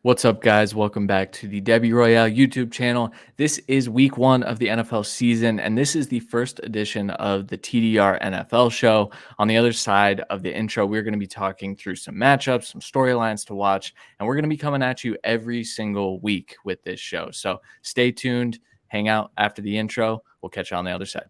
What's up, guys? Welcome back to the Debbie Royale YouTube channel. This is week one of the NFL season, and this is the first edition of the TDR NFL show. On the other side of the intro, we're going to be talking through some matchups, some storylines to watch, and we're going to be coming at you every single week with this show. So stay tuned, hang out after the intro. We'll catch you on the other side.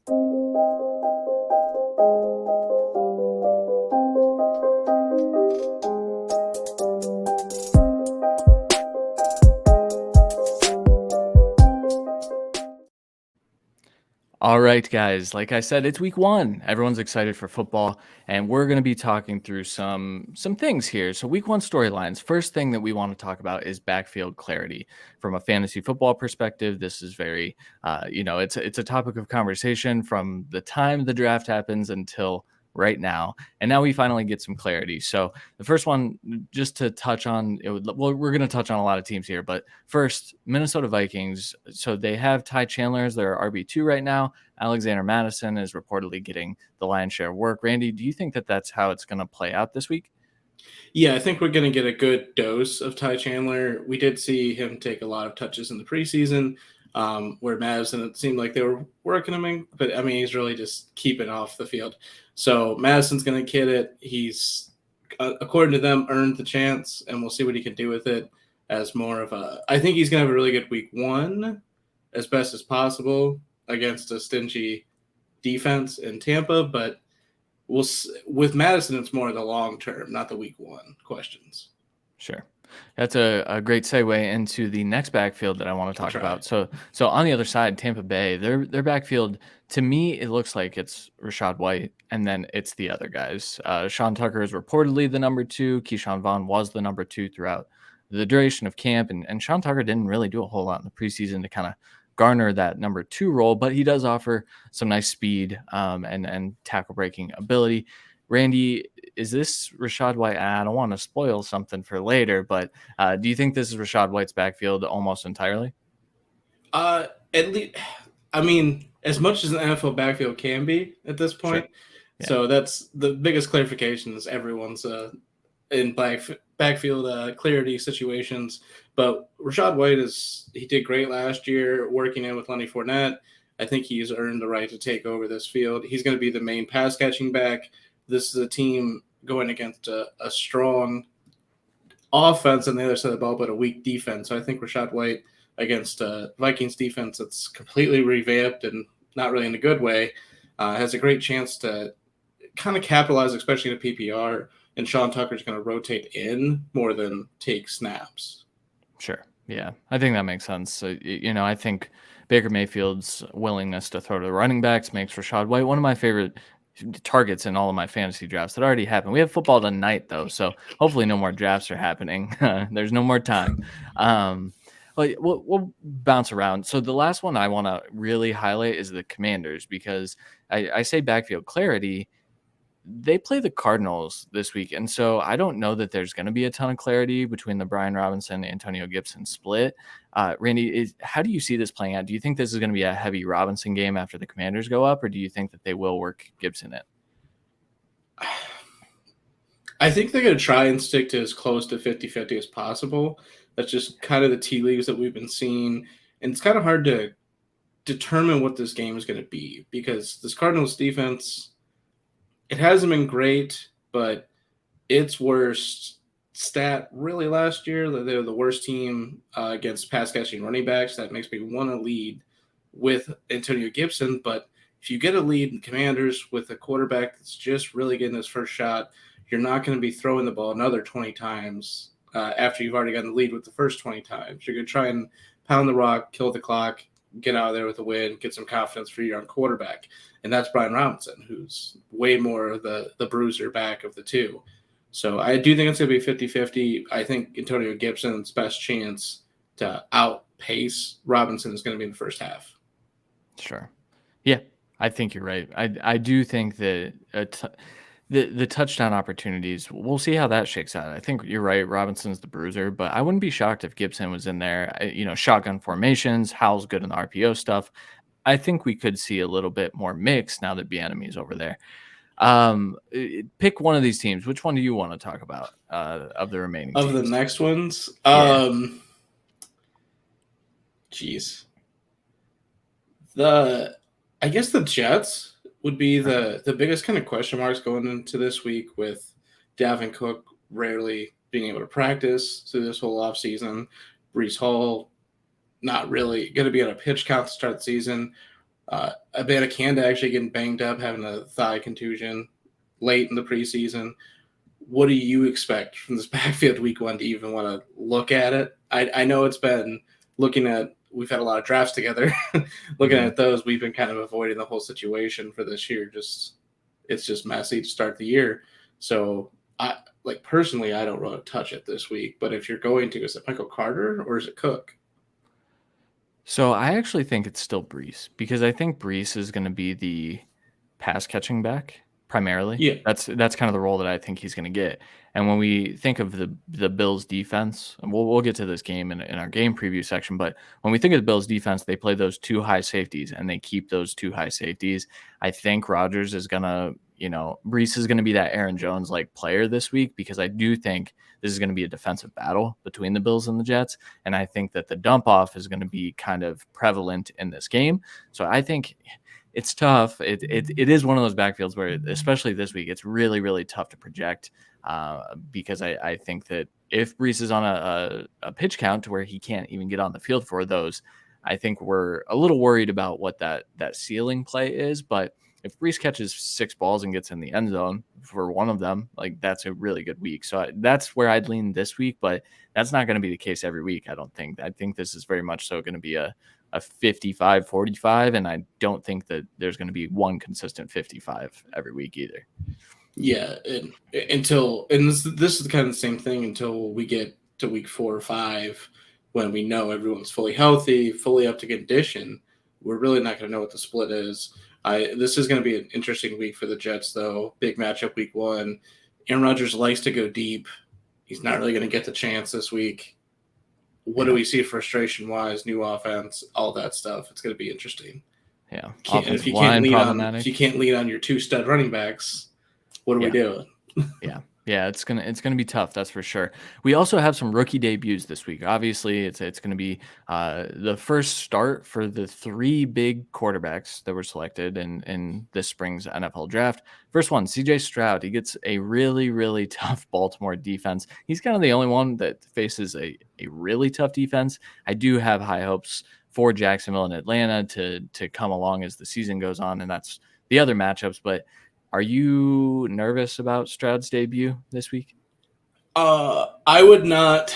All right, guys. Like I said, it's week one. Everyone's excited for football, and we're going to be talking through some things here. So, week one storylines. First thing that we want to talk about is backfield clarity from a fantasy football perspective. This is very, it's a topic of conversation from the time the draft happens until right now, and now we finally get some clarity. So, the first one, just to touch on, we're going to touch on a lot of teams here, but first, Minnesota Vikings. So they have Ty Chandler as their RB2 right now. Alexander Madison is reportedly getting the lion's share of work. Randy, do you think that that's how it's going to play out this week? Yeah, I think we're going to get a good dose of Ty Chandler. We did see him take a lot of touches in the preseason, where Madison, it seemed like they were working him in, but I mean, he's really just keeping off the field. So Madison's going to get it. He's, according to them, earned the chance, and we'll see what he can do with it as more of a. I think he's going to have a really good week one as best as possible against a stingy defense in Tampa, but with Madison, it's more the long term, not the week one questions. Sure. That's a great segue into the next backfield that I want to I'll talk try. about. So on the other side, Tampa Bay, their backfield, to me, it looks like it's Rashad White, and then it's the other guys. Sean Tucker is reportedly the number two. Keyshawn Vaughn was the number two throughout the duration of camp, and Sean Tucker didn't really do a whole lot in the preseason to kind of garner that number two role, but he does offer some nice speed and tackle breaking ability. Randy, is this Rashad White? I don't want to spoil something for later, but do you think this is Rashad White's backfield almost entirely? At least, I mean, as much as an NFL backfield can be at this Sure. point. Yeah. So that's the biggest clarification is everyone's in backfield clarity situations. But Rashad White he did great last year working in with Lenny Fournette. I think he's earned the right to take over this field. He's going to be the main pass catching back. This is a team going against a strong offense on the other side of the ball, but a weak defense. So I think Rashad White against Vikings defense that's completely revamped and not really in a good way has a great chance to kind of capitalize, especially in a PPR. And Sean Tucker's going to rotate in more than take snaps. Sure. Yeah. I think that makes sense. So, I think Baker Mayfield's willingness to throw to the running backs makes Rashad White one of my favorite targets in all of my fantasy drafts that already happened. We have football tonight, though, so hopefully no more drafts are happening. There's no more time. But we'll bounce around. So the last one I want to really highlight is the Commanders because I say backfield clarity. They play the Cardinals this week, and so I don't know that there's going to be a ton of clarity between the Brian Robinson Antonio Gibson split. Randy, how do you see this playing out? Do you think this is going to be a heavy Robinson game after the Commanders go up, or do you think that they will work Gibson in? I think they're going to try and stick to as close to 50-50 as possible. That's just kind of the tea leaves that we've been seeing. And it's kind of hard to determine what this game is going to be because this Cardinals defense, it hasn't been great, but its worst stat really last year, they're the worst team against pass catching running backs. That makes me want to lead with Antonio Gibson. But if you get a lead in Commanders with a quarterback that's just really getting his first shot, you're not going to be throwing the ball another 20 times after you've already gotten the lead with the first 20 times. You're going to try and pound the rock, kill the clock, get out of there with a win, get some confidence for your own quarterback. And that's Brian Robinson, who's way more the bruiser back of the two. So I do think it's going to be 50-50. I think Antonio Gibson's best chance to outpace Robinson is going to be in the first half. Sure. Yeah, I think you're right. I do think that the touchdown opportunities, we'll see how that shakes out. I think you're right. Robinson's the bruiser, but I wouldn't be shocked if Gibson was in there. Shotgun formations, Howell's good in the RPO stuff. I think we could see a little bit more mix now that Bieniemy's over there. Pick one of these teams. Which one do you want to talk about of the remaining Of the teams? next ones, Yeah. geez, the I guess the Jets would be Okay. the biggest kind of question marks going into this week with Davin Cook rarely being able to practice through this whole offseason. Brees Hall not really going to be on a pitch count to start the season. Abanikanda actually getting banged up, having a thigh contusion late in the preseason. What do you expect from this backfield week one to even want to look at it? I know it's been looking at, we've had a lot of drafts together. Looking Mhm. at those, we've been kind of avoiding the whole situation for this year. It's just messy to start the year. So I like personally, I don't want to touch it this week. But if you're going to, is it Michael Carter or is it Cook? So I actually think it's still Brees because I think Brees is going to be the pass catching back primarily. Yeah, That's kind of the role that I think he's going to get. And when we think of the Bills defense, and we'll get to this game in our game preview section, but when we think of the Bills defense, they play those two high safeties and they keep those two high safeties. I think Rodgers is going to, Brees is going to be that Aaron Jones like player this week because I do think this is going to be a defensive battle between the Bills and the Jets. And I think that the dump off is going to be kind of prevalent in this game. So I think it's tough. It is one of those backfields where, especially this week, it's really, really tough to project because I think that if Brees is on a pitch count to where he can't even get on the field for those, I think we're a little worried about what that ceiling play is. But if Brees catches 6 balls and gets in the end zone for one of them, like that's a really good week. So that's where I'd lean this week, but that's not going to be the case every week. I don't think. I think this is very much so going to be a 55-45, and I don't think that there's going to be one consistent 55 every week either. yeah. And this is kind of the same thing until we get to week 4 or 5, when we know everyone's fully healthy, fully up to condition. We're really not going to know what the split is. This is going to be an interesting week for the Jets, though. Big matchup week one. Aaron Rodgers likes to go deep. He's not really going to get the chance this week. What do Yeah. we see frustration wise, new offense, all that stuff? It's going to be interesting. Yeah. If Offensive you can't line lean on if you problematic. can't lean on your two stud running backs, what are we Yeah. doing? Yeah. Yeah, it's gonna be tough, that's for sure. We also have some rookie debuts this week. Obviously, it's gonna be the first start for the three big quarterbacks that were selected in this spring's NFL draft. First one, CJ Stroud. He gets a really, really tough Baltimore defense. He's kind of the only one that faces a really tough defense. I do have high hopes for Jacksonville and Atlanta to come along as the season goes on, and that's the other matchups. But are you nervous about Stroud's debut this week? I would not.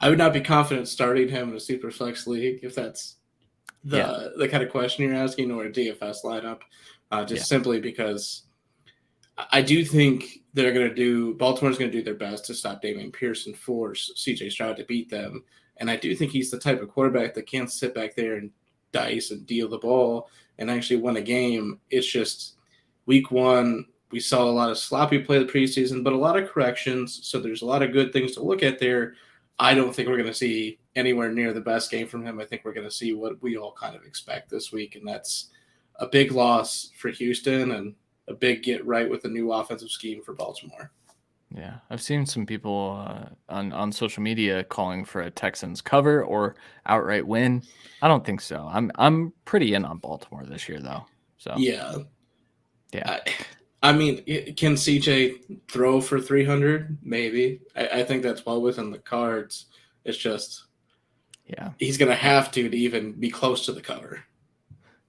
I would not be confident starting him in a super flex league if that's Yeah, the kind of question you're asking, or a DFS lineup. yeah, Just simply because I do think they're going to do Baltimore's going to do their best to stop Damian Pierce and force CJ Stroud to beat them. And I do think he's the type of quarterback that can't sit back there and dice and deal the ball and actually win a game. It's just week one, we saw a lot of sloppy play the preseason, but a lot of corrections. So there's a lot of good things to look at there. I don't think we're going to see anywhere near the best game from him. I think we're going to see what we all kind of expect this week, and that's a big loss for Houston and a big get right with the new offensive scheme for Baltimore. yeah. I've seen some people on social media calling for a Texans cover or outright win. I don't think so. I'm pretty in on Baltimore this year though. So Yeah, yeah, I, I mean, can CJ throw for 300? Maybe. I think that's well within the cards. It's just yeah, he's going to I, have to even be close to the cover.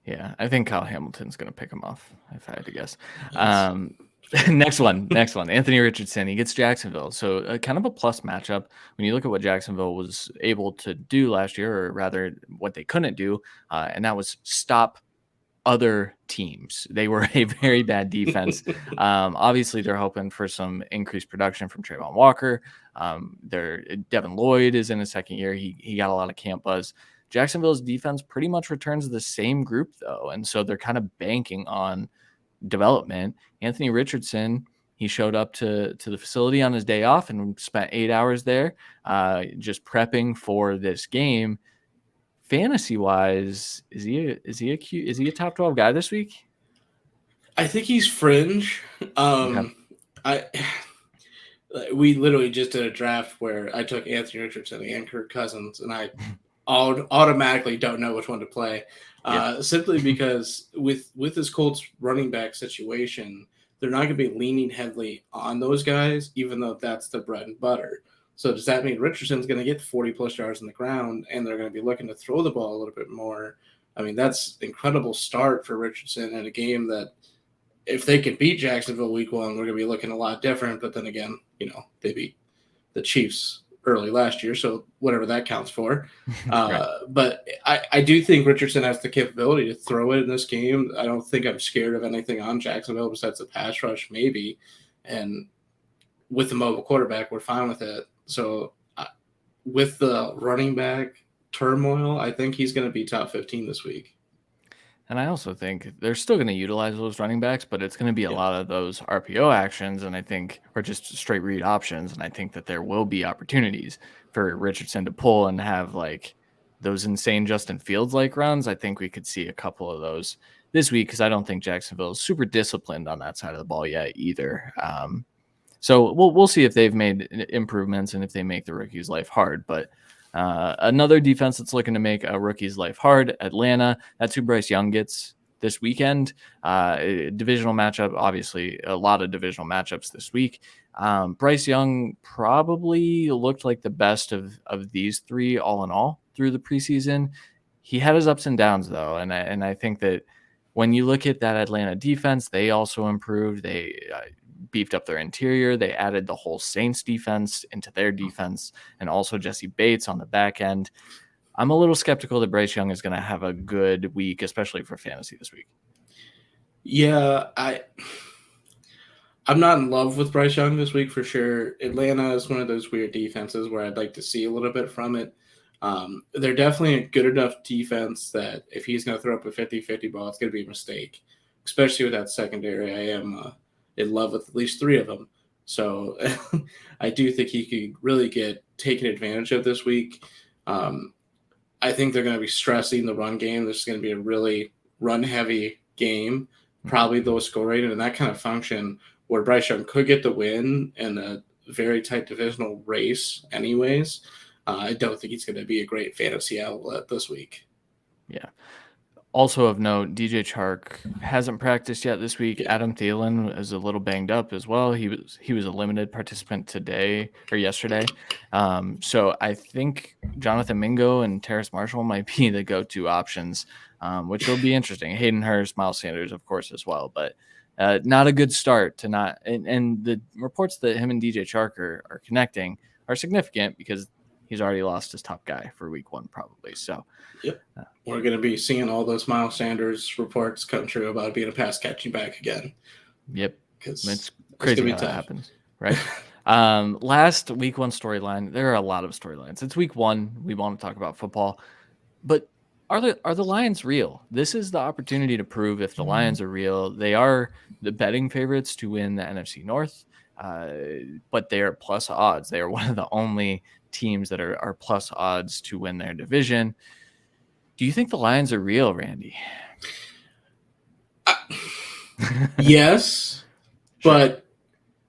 yeah. I think Kyle Hamilton's gonna pick him off if I had to guess. That's Um, fair. next one. Anthony Richardson. He gets Jacksonville, so kind of a plus matchup when you look at what Jacksonville was able to do last year, or rather, what they couldn't do, and that was stop other teams. They were a very bad defense. Obviously, they're hoping for some increased production from Trayvon Walker. Devin Lloyd is in his second year. He got a lot of camp buzz. Jacksonville's defense pretty much returns the same group though, and so they're kind of banking on development. Anthony Richardson, he showed up to the facility on his day off and spent 8 hours there, just prepping for this game. Fantasy wise, is he a top 12 guy this week? I think he's fringe. Okay. I we literally just did a draft where I took Anthony Richardson and Kirk Cousins, and I automatically don't know which one to play, Yeah. simply because with this Colts running back situation, they're not going to be leaning heavily on those guys, even though that's the bread and butter. So does that mean Richardson's going to get 40 plus yards on the ground, and they're going to be looking to throw the ball a little bit more? I mean, that's incredible start for Richardson in a game that if they can beat Jacksonville week one, we're going to be looking a lot different. But then again, they beat the Chiefs early last year, so whatever that counts for. Right. But I do think Richardson has the capability to throw it in this game. I don't think I'm scared of anything on Jacksonville besides the pass rush, maybe. And with the mobile quarterback, we're fine with it. So with the running back turmoil, I think he's going to be top 15 this week. And I also think they're still going to utilize those running backs, but it's going to be a Yeah. lot of those RPO actions, and I think, or just straight read options. And I think that there will be opportunities for Richardson to pull and have like those insane Justin Fields like runs. I think we could see a couple of those this week because I don't think Jacksonville is super disciplined on that side of the ball yet either. So we'll see if they've made improvements and if they make the rookies' life hard. But another defense that's looking to make a rookie's life hard, Atlanta. That's who Bryce Young gets this weekend. Divisional matchup, obviously, a lot of divisional matchups this week. Bryce Young probably looked like the best of these three, all in all, through the preseason. He had his ups and downs though, and I think that when you look at that Atlanta defense, they also improved. They beefed up their interior. They added the whole Saints defense into their defense and also Jesse Bates on the back end. I'm a little skeptical that Bryce Young is going to have a good week, especially for fantasy this week. Yeah, I'm not in love with Bryce Young this week for sure. Atlanta is one of those weird defenses where I'd like to see a little bit from it. They're definitely a good enough defense that if he's going to throw up a 50-50 ball, it's going to be a mistake, especially with that secondary. I am in love with at least three of them. So I do think he could really get taken advantage of this week. Um, I think they're going to be stressing the run game. This is going to be a really run heavy game, probably low score rated, and that kind of function where Bryce Young could get the win in a very tight divisional race, anyways. I don't think he's going to be a great fantasy outlet this week. Yeah. Also of note, DJ Chark hasn't practiced yet this week. Yeah. Adam Thielen is a little banged up as well. He was a limited participant today or yesterday. So I think Jonathan Mingo and Terrace Marshall might be the go-to options, which will be interesting. Hayden Hurst, Miles Sanders, of course, as well. But not a good start to not. And the reports that him and DJ Chark are connecting are significant because he's already lost his top guy for week one, probably. So. Yep. We're going to be seeing all those Miles Sanders reports come true about being a pass catching back again. Yep. Because It's it's going crazy to how be that tough. happens, right? Last week one storyline. There are a lot of storylines. It's week one. We want to talk about football, but are the Lions real? This is the opportunity to prove if the Lions are real. They are the betting favorites to win the NFC North, uh, but they are plus odds. They are one of the only teams that are plus odds to win their division. Do you think the Lions are real, Randy? Yes, Sure. but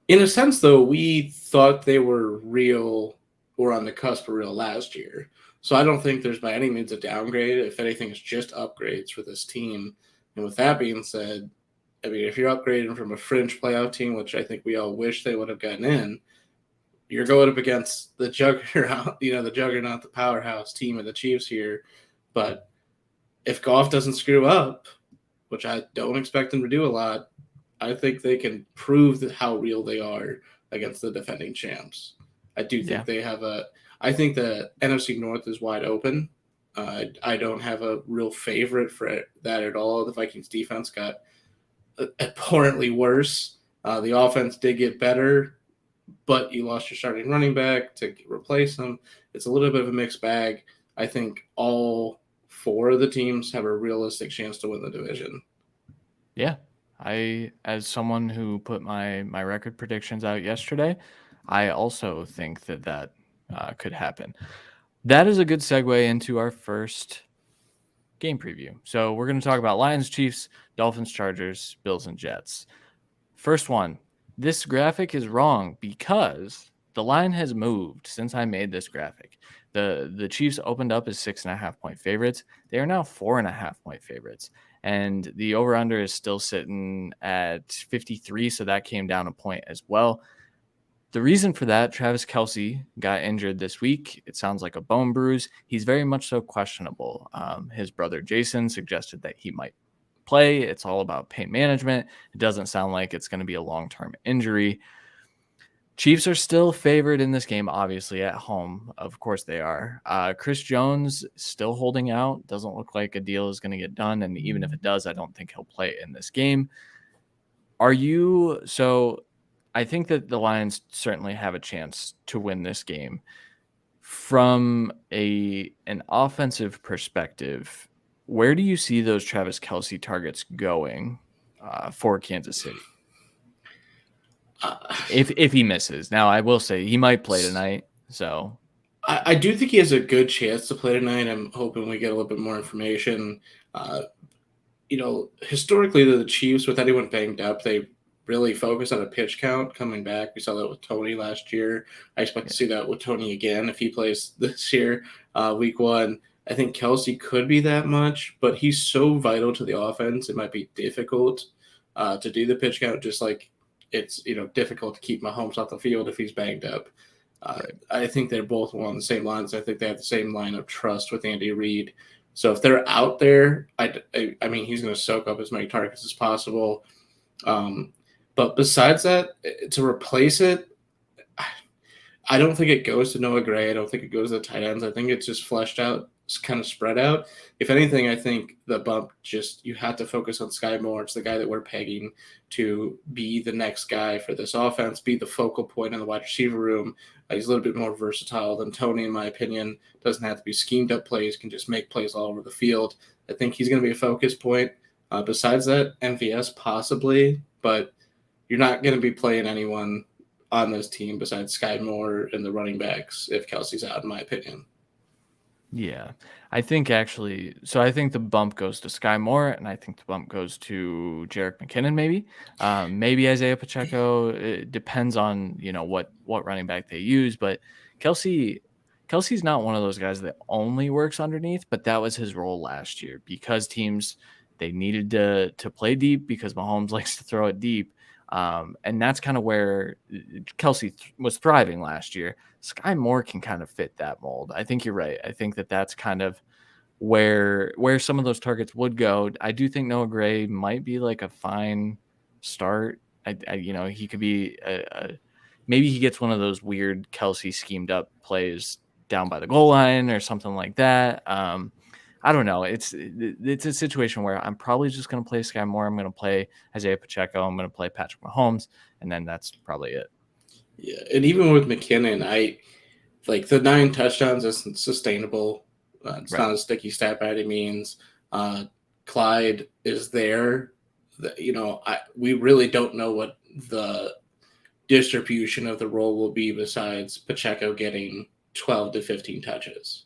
in a sense, though, we thought they were real or on the cusp of real last year. So I don't think there's by any means a downgrade. If anything, it's just upgrades for this team. And with that being said, I mean, if you're upgrading from a fringe playoff team, which I think we all wish they would have gotten in, you're going up against the juggernaut, the powerhouse team of the Chiefs here. But if Goff doesn't screw up, which I don't expect them to do a lot, I think they can prove how real they are against the defending champs. I do think Yeah. they have I think the NFC North is wide open. I don't have a real favorite for that at all. The Vikings defense got abhorrently worse. The offense did get better, but you lost your starting running back to replace him. It's a little bit of a mixed bag. I think all four of the teams have a realistic chance to win the division. Yeah. As someone who put my record predictions out yesterday, I also think that could happen. That is a good segue into our first game preview. So we're going to talk about Lions, Chiefs, Dolphins, Chargers, Bills, and Jets. First one, this graphic is wrong because the line has moved since I made this graphic. The Chiefs opened up as 6.5 point favorites. They are now 4.5 point favorites. And the over under is still sitting at 53. So that came down a point as well. The reason for that, Travis Kelce got injured this week. It sounds like a bone bruise. He's very much so questionable. His brother Jason suggested that he might play. It's all about pain management. It doesn't sound like it's going to be a long-term injury. Chiefs are still favored in this game, obviously, at home. Of course they are. Chris Jones still holding out. Doesn't look like a deal is going to get done. And even if it does, I don't think he'll play in this game. I think that the Lions certainly have a chance to win this game. From an offensive perspective, where do you see those Travis Kelce targets going for Kansas City Uh, if he misses? Now, I will say he might play tonight, so I do think he has a good chance to play tonight. I'm hoping we get a little bit more information. Historically, the Chiefs, with anyone banged up, they really focus on a pitch count coming back. We saw that with Tony last year. I expect yeah, to see that with Tony again if he plays this year, week one. I think Kelce could be that much, but he's so vital to the offense. It might be difficult to do the pitch count, just like it's difficult to keep Mahomes off the field if he's banged up. right. I think they're both on the same lines. I think they have the same line of trust with Andy Reid. So if they're out there, I mean, he's going to soak up as many targets as possible. But besides that, to replace it, I don't think it goes to Noah Gray. I don't think it goes to the tight ends. I think it's just fleshed out, it's kind of spread out. If anything, I think the bump you have to focus on Sky Moore. It's the guy that we're pegging to be the next guy for this offense, be the focal point in the wide receiver room. He's a little bit more versatile than Tony, in my opinion. Doesn't have to be schemed up plays, can just make plays all over the field. I think he's going to be a focus point. Besides that, MVS possibly, but you're not going to be playing anyone on this team besides Sky Moore and the running backs if Kelsey's out, in my opinion. Yeah, I think I think the bump goes to Sky Moore, and I think the bump goes to Jerick McKinnon, maybe Isaiah Pacheco. It depends on what running back they use, but Kelsey, Kelsey's not one of those guys that only works underneath, but that was his role last year because teams they needed to play deep because Mahomes likes to throw it deep. And that's kind of where Kelsey was thriving last year. Sky Moore can kind of fit that mold. I think you're right. I think that that's kind of where some of those targets would go. I do think Noah Gray might be like a fine start. He could be maybe he gets one of those weird Kelsey schemed up plays down by the goal line or something like that. I don't know. It's a situation where I'm probably just going to play Sky Moore. I'm going to play Isaiah Pacheco. I'm going to play Patrick Mahomes, and then that's probably it. Yeah, and even with McKinnon, I like the 9 touchdowns isn't sustainable. It's Right. not a sticky stat by any means. Uh, Clyde is there. We really don't know what the distribution of the role will be besides Pacheco getting 12 to 15 touches.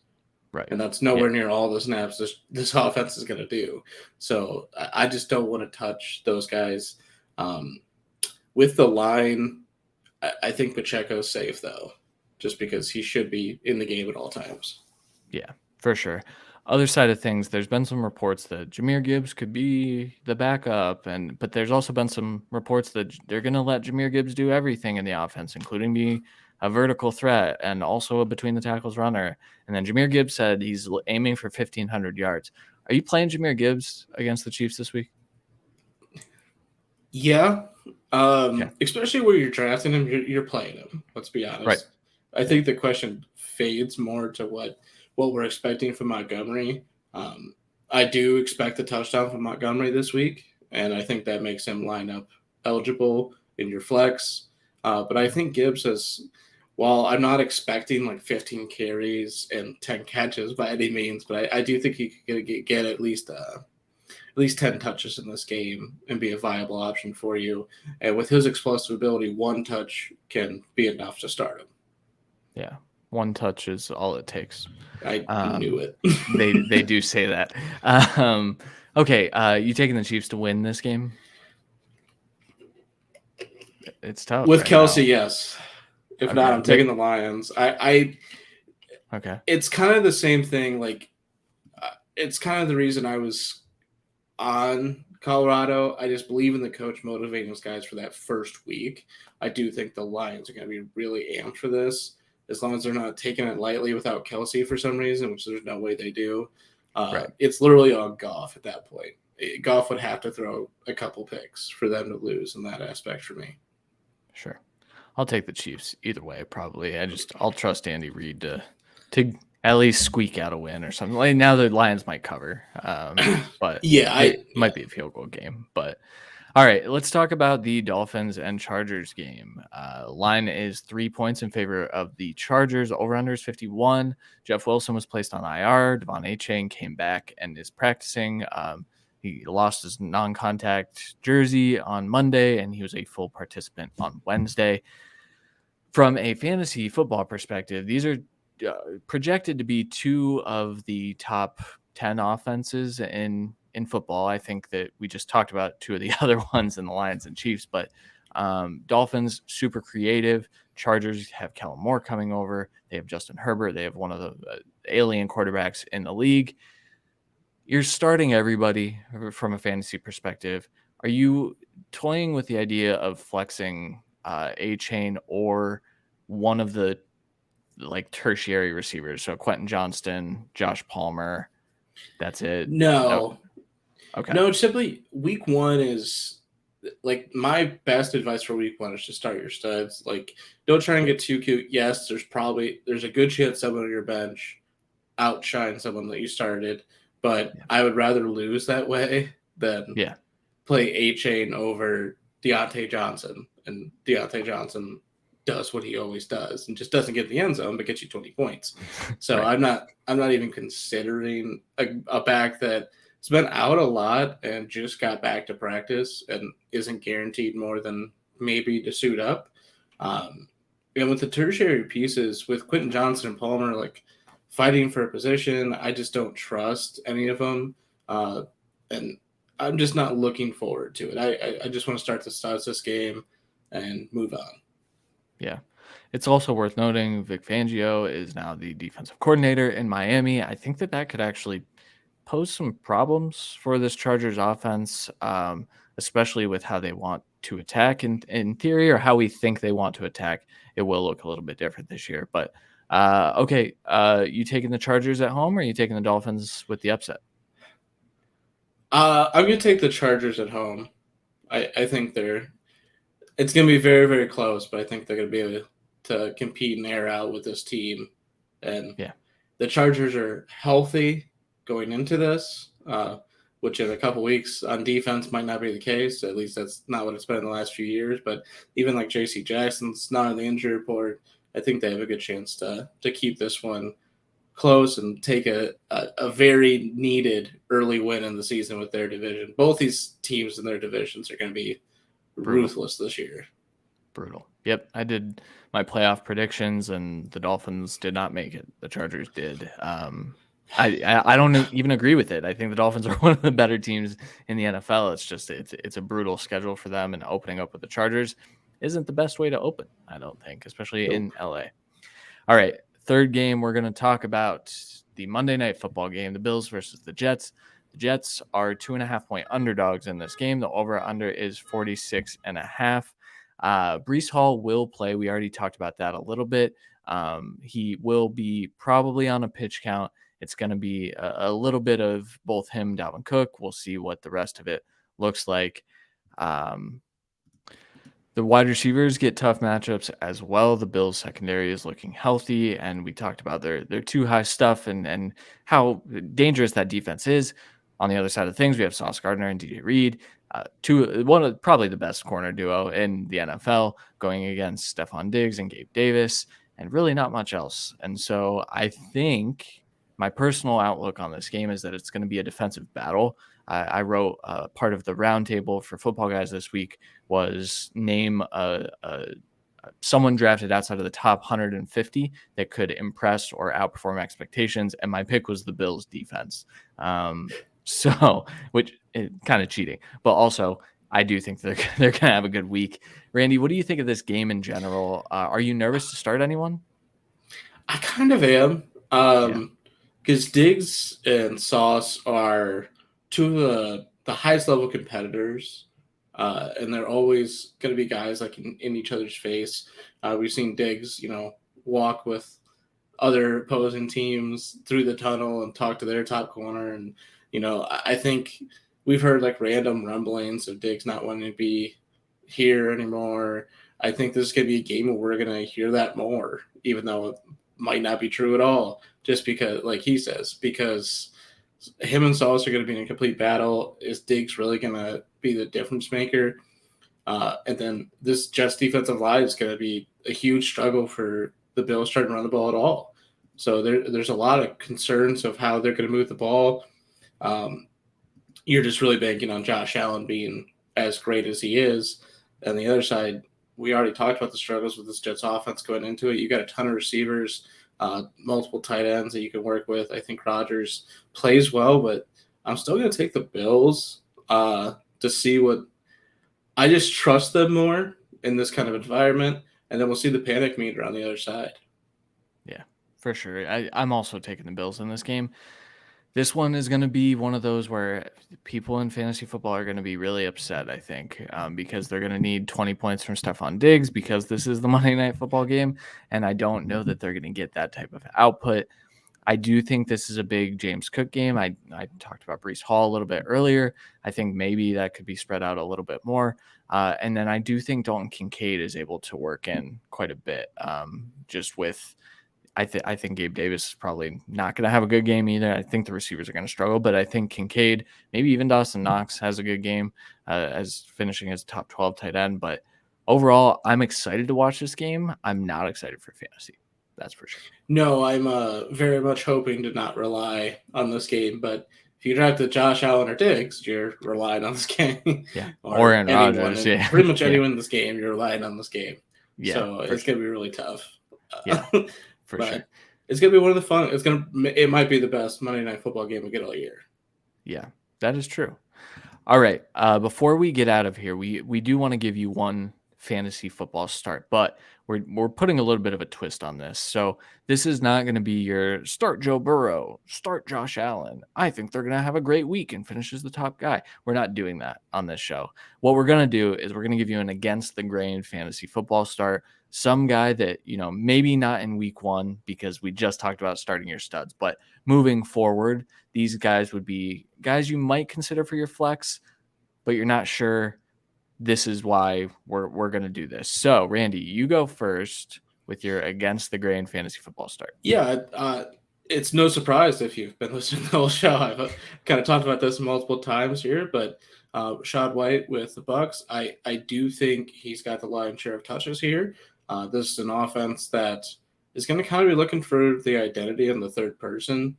Right. And that's Yeah. nowhere near all the snaps this offense is going to do. So I just don't want to touch those guys. Um, with the line, I think Pacheco's safe, though, just because he should be in the game at all times. Yeah, for sure. Other side of things, there's been some reports that Jahmyr Gibbs could be the backup, but there's also been some reports that they're going to let Jahmyr Gibbs do everything in the offense, including be a vertical threat and also a between the tackles runner. And then Jahmyr Gibbs said he's aiming for 1,500 yards. Are you playing Jahmyr Gibbs against the Chiefs this week? Yeah, Okay. especially where you're drafting him, you're playing him. Let's be Right. honest. I Yeah. think the question fades more to what we're expecting from Montgomery. I do expect a touchdown from Montgomery this week, and I think that makes him line up eligible in your flex. But I think Gibbs has, while I'm not expecting like 15 carries and 10 catches by any means, but I do think he could get at least 10 touches in this game and be a viable option for you. And with his explosive ability, one touch can be enough to start him. Yeah. One touch is all it takes. I knew Um, it. they do say that. Okay, you taking the Chiefs to win this game? It's tough With right now. Kelsey, yes. If not, Okay, I'm taking the Lions. okay, It's kind of the same thing. Like, it's kind of the reason I was on Colorado. I just believe in the coach motivating those guys for that first week. I do think the Lions are going to be really amped for this, as long as they're not taking it lightly without Kelsey for some reason, which there's no way they do. right, It's literally on Goff at that point. Goff would have to throw a couple picks for them to lose in that aspect for me. sure. I'll take the Chiefs either way. Probably. I'll trust Andy Reid to at least squeak out a win or something. Like now the Lions might cover, but Yeah, it might be a field goal game. But all right, let's talk about the Dolphins and Chargers game. Line is 3 points in favor of the Chargers. Over/under is 51. Jeff Wilson was placed on IR. Devon Achane came back and is practicing. He lost his non-contact jersey on Monday, and he was a full participant on Wednesday. From a fantasy football perspective, these are projected to be two of the top 10 offenses in football. I think that we just talked about two of the other ones in the Lions and Chiefs, but Dolphins super creative. Chargers have Kellen Moore coming over. They have Justin Herbert. They have one of the alien quarterbacks in the league. You're starting everybody from a fantasy perspective. Are you toying with the idea of flexing A Chain or one of the like tertiary receivers? So Quentin Johnston, Josh Palmer. That's it. Oh, no, okay. no. Simply, week one is like my best advice for week one is to start your studs. Like, don't try and Yeah. get too cute. Yes, there's a good chance someone on your bench outshine someone that you started, but Yeah. I would rather lose that way than Yeah. play A Chain over Deontay Johnson, and Deontay Johnson does what he always does and just doesn't get in the end zone but gets you 20 points. So Right. I'm not even considering a back that has been out a lot and just got back to practice and isn't guaranteed more than maybe to suit up. Um, and with the tertiary pieces, with Quentin Johnson and Palmer, like fighting for a position, I just don't trust any of them. And I'm just not looking forward to it. I just want to start this game and move on. Yeah. It's also worth noting Vic Fangio is now the defensive coordinator in Miami. I think that could actually pose some problems for this Chargers offense, especially with how they want to attack in theory, or how we think they want to attack. It will look a little bit different this year. But okay, you taking the Chargers at home, or are you taking the Dolphins with the upset? I'm gonna take the Chargers at home. I think it's gonna be very very close, but I think they're gonna be able to compete and air out with this team. And Yeah, the Chargers are healthy going into this, which in a couple weeks on defense might not be the case. At least that's not what it's been in the last few years. But even like J.C. Jackson's not on the injury report, I think they have a good chance to keep this one close and take a very needed early win in the season with their division. Both these teams in their divisions are going to be brutal. ruthless this year. Brutal. Yep, I did my playoff predictions, and the Dolphins did not make it. The Chargers did. I don't even agree with it. I think the Dolphins are one of the better teams in the NFL. It's just it's a brutal schedule for them, and opening up with the Chargers isn't the best way to open. I don't think, especially in Nope. LA. All right, third game we're going to talk about the Monday Night Football game, the Bills versus the Jets. The Jets are 2.5 point underdogs in this game. The over/under is 46.5. Brees Hall will play. We already talked about that a little bit. He will be probably on a pitch count. It's going to be a little bit of both him, Dalvin Cook. We'll see what the rest of it looks like. Um, the wide receivers get tough matchups as well. The Bills secondary is looking healthy, and we talked about their too high stuff and how dangerous that defense is. On the other side of things, we have Sauce Gardner and DJ Reed, one of probably the best corner duo in the NFL, going against Stephon Diggs and Gabe Davis, and really not much else. And so I think my personal outlook on this game is that it's going to be a defensive battle. I wrote part of the roundtable for football guys this week was name a someone drafted outside of the top 150 that could impress or outperform expectations. And my pick was the Bills defense. So, which is kind of cheating, but also I do think they're going to have a good week. Randy, what do you think of this game in general? Are you nervous to start anyone? I kind of am. Yeah. Because Diggs and Sauce are two of the highest level competitors, and they're always going to be guys like in each other's face. We've seen Diggs, walk with other opposing teams through the tunnel and talk to their top corner, and I think we've heard like random rumblings of Diggs not wanting to be here anymore. I think this is going to be a game where we're going to hear that more, even though it might not be true at all. Just because, like he says, because him and Sauce are going to be in a complete battle. Is Diggs really going to be the difference maker? And then this Jets defensive line is going to be a huge struggle for the Bills trying to run the ball at all. So there's a lot of concerns of how they're going to move the ball. Um, you're just really banking on Josh Allen being as great as he is. On the other side, we already talked about the struggles with this Jets offense going into it. You got a ton of receivers, multiple tight ends that you can work with. I think Rodgers plays well, but I'm still going to take the Bills to see what. I just trust them more in this kind of environment, and then we'll see the panic meter on the other side. Yeah, for sure. I'm also taking the Bills in this game. This one is going to be one of those where people in fantasy football are going to be really upset, I think, because they're going to need 20 points from Stephon Diggs because this is the Monday Night Football game. And I don't know that they're going to get that type of output. I do think this is a big James Cook game. I talked about Breece Hall a little bit earlier. I think maybe that could be spread out a little bit more. And then I do think Dalton Kincaid is able to work in quite a bit just with – I think Gabe Davis is probably not going to have a good game either. I think the receivers are going to struggle, but I think Kincaid, maybe even Dawson Knox has a good game as finishing as a top 12 tight end. But overall, I'm excited to watch this game. I'm not excited for fantasy. That's for sure. No, I'm very much hoping to not rely on this game, but if you draft the Josh Allen or Diggs, you're relying on this game. Yeah. Or Or Aaron anyone, Rodgers. and Yeah. pretty much Yeah. anyone in this game, you're relying on this game. Yeah. So For it's sure. going to be really tough. Yeah. For sure. But it's going to be one of the fun. It might be the best Monday Night Football game we get all year. Yeah, that is true. All right. Before we get out of here, we do want to give you one fantasy football start, but we're putting a little bit of a twist on this. So this is not going to be your start Joe Burrow, start Josh Allen. I think they're going to have a great week and finish as the top guy. We're not doing that on this show. What we're going to do is we're going to give you an against the grain fantasy football start. Some guy that, maybe not in week one because we just talked about starting your studs, but moving forward, these guys would be guys you might consider for your flex, but you're not sure. This is why we're going to do this. So, Randy, you go first with your against the grain fantasy football start. Yeah, it's no surprise if you've been listening to the whole show. I've kind of talked about this multiple times here, but Rashad White with the Bucks, I do think he's got the lion's share of touches here. This is an offense that is going to kind of be looking for the identity in the third person.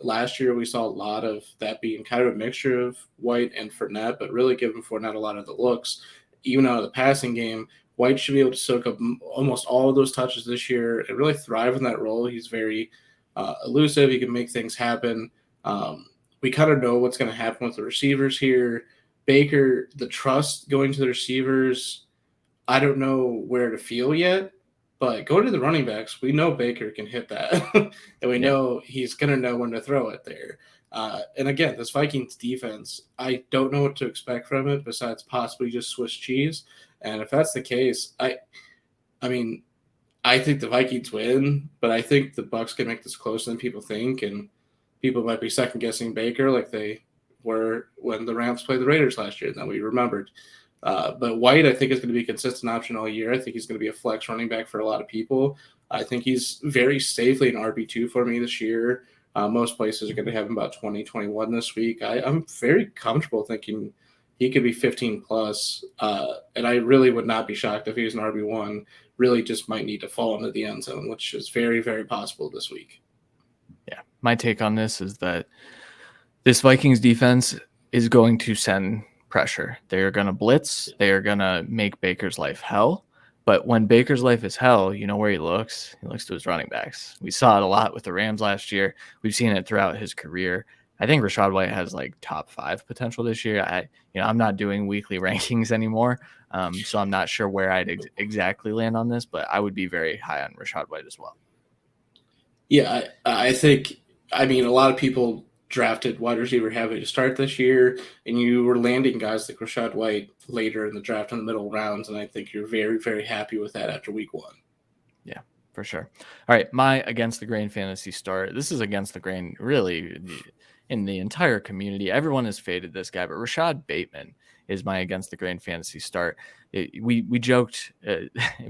Last year, we saw a lot of that being kind of a mixture of White and Fournette, but really giving Fournette a lot of the looks. Even out of the passing game, White should be able to soak up almost all of those touches this year and really thrive in that role. He's very elusive. He can make things happen. We kind of know what's going to happen with the receivers here. Baker, the trust going to the receivers, I don't know where to feel yet. But going to the running backs, we know Baker can hit that, and we know he's going to know when to throw it there. And again, this Vikings defense, I don't know what to expect from it besides possibly just Swiss cheese. And if that's the case, I mean, I think the Vikings win, but I think the Bucks can make this closer than people think, and people might be second guessing Baker like they were when the Rams played the Raiders last year, and that we remembered. But White, I think, is going to be a consistent option all year. I think he's going to be a flex running back for a lot of people. I think he's very safely an RB2 for me this year. Most places are going to have him about 20, 21 this week. I'm very comfortable thinking he could be 15 plus. And I really would not be shocked if he was an RB1. Really just might need to fall into the end zone, which is very, very possible this week. Yeah. My take on this is that this Vikings defense is going to send pressure. They are going to blitz. They are going to make Baker's life hell. But when Baker's life is hell, you know where he looks? He looks to his running backs. We saw it a lot with the Rams last year. We've seen it throughout his career. I think Rachaad White has like top 5 potential this year. I'm not doing weekly rankings anymore, so I'm not sure where I'd exactly land on this, but I would be very high on Rachaad White as well. Yeah, I think, I mean, a lot of people drafted wide receiver heavy to start this year, and you were landing guys like Rachaad White later in the draft in the middle rounds, and I think you're very, very happy with that after week 1. Yeah, for sure. All right, my against the grain fantasy start. This is against the grain, really, in the entire community. Everyone has faded this guy, but Rashad Bateman is my against the grain fantasy start. We joked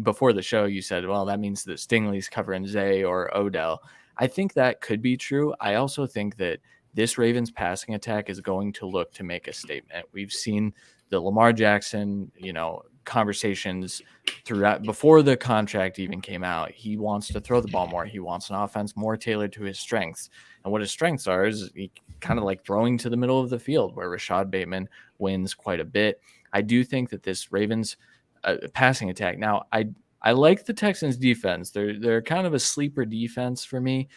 before the show. You said, well, that means that Stingley's covering Zay or Odell. I think that could be true. I also think that this Ravens passing attack is going to look to make a statement. We've seen the Lamar Jackson, conversations throughout before the contract even came out. He wants to throw the ball more. He wants an offense more tailored to his strengths. And what his strengths are is he kind of like throwing to the middle of the field, where Rashad Bateman wins quite a bit. I do think that this Ravens passing attack. Now, I like the Texans defense. They're kind of a sleeper defense for me.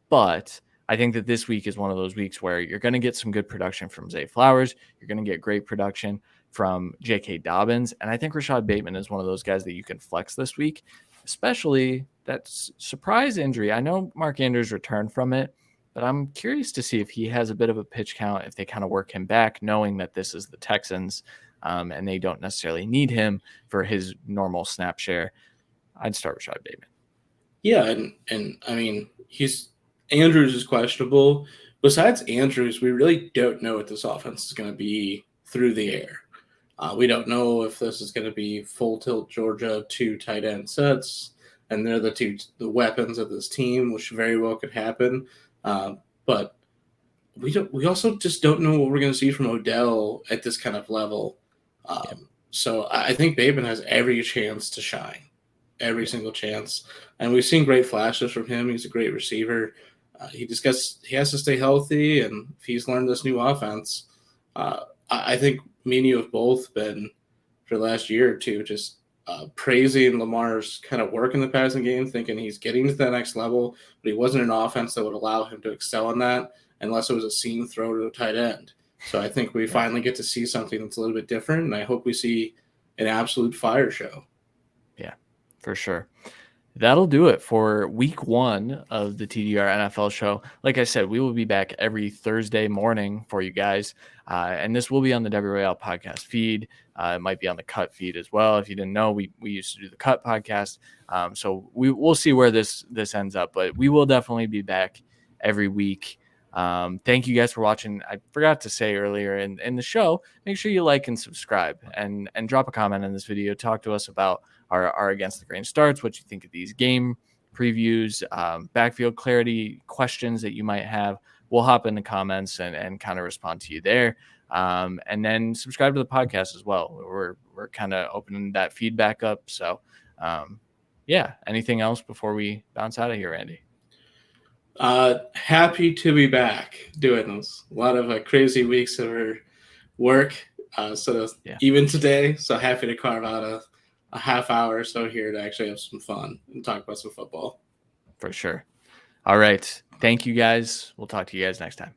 But I think that this week is one of those weeks where you're going to get some good production from Zay Flowers. You're going to get great production from J.K. Dobbins. And I think Rashad Bateman is one of those guys that you can flex this week, especially that surprise injury. I know Mark Andrews returned from it, but I'm curious to see if he has a bit of a pitch count, if they kind of work him back, knowing that this is the Texans and they don't necessarily need him for his normal snap share. I'd start Rashad Bateman. Yeah, and I mean, Andrews is questionable. Besides Andrews, we really don't know what this offense is going to be through the air. We don't know if this is going to be full tilt Georgia 2 tight end sets, and they're the weapons of this team, which very well could happen. But we also just don't know what we're going to see from Odell at this kind of level. So I think Bateman has every chance to shine, every single chance. And we've seen great flashes from him. He's a great receiver. He has to stay healthy, and if he's learned this new offense, I think me and you have both been for the last year or two just praising Lamar's kind of work in the passing game, thinking he's getting to the next level, but he wasn't an offense that would allow him to excel in that unless it was a seam throw to a tight end. So I think we finally get to see something that's a little bit different, and I hope we see an absolute fire show. Yeah, for sure. That'll do it for week 1 of the TDR NFL show. Like I said, we will be back every Thursday morning for you guys. And this will be on the WRL podcast feed. It might be on the Cut feed as well. If you didn't know, we used to do the Cut podcast. So we'll see where this ends up. But we will definitely be back every week. Thank you guys for watching. I forgot to say earlier in the show, make sure you like and subscribe and drop a comment on this video. Talk to us about our against the grain starts, what you think of these game previews, backfield clarity questions that you might have. We'll hop in the comments and kind of respond to you there. And then subscribe to the podcast as well. We're kind of opening that feedback up. So yeah, anything else before we bounce out of here, Randy? Happy to be back doing this. A lot of crazy weeks of work. Even today, so happy to carve out a half hour or so here to actually have some fun and talk about some football. For sure. All right. Thank you guys. We'll talk to you guys next time.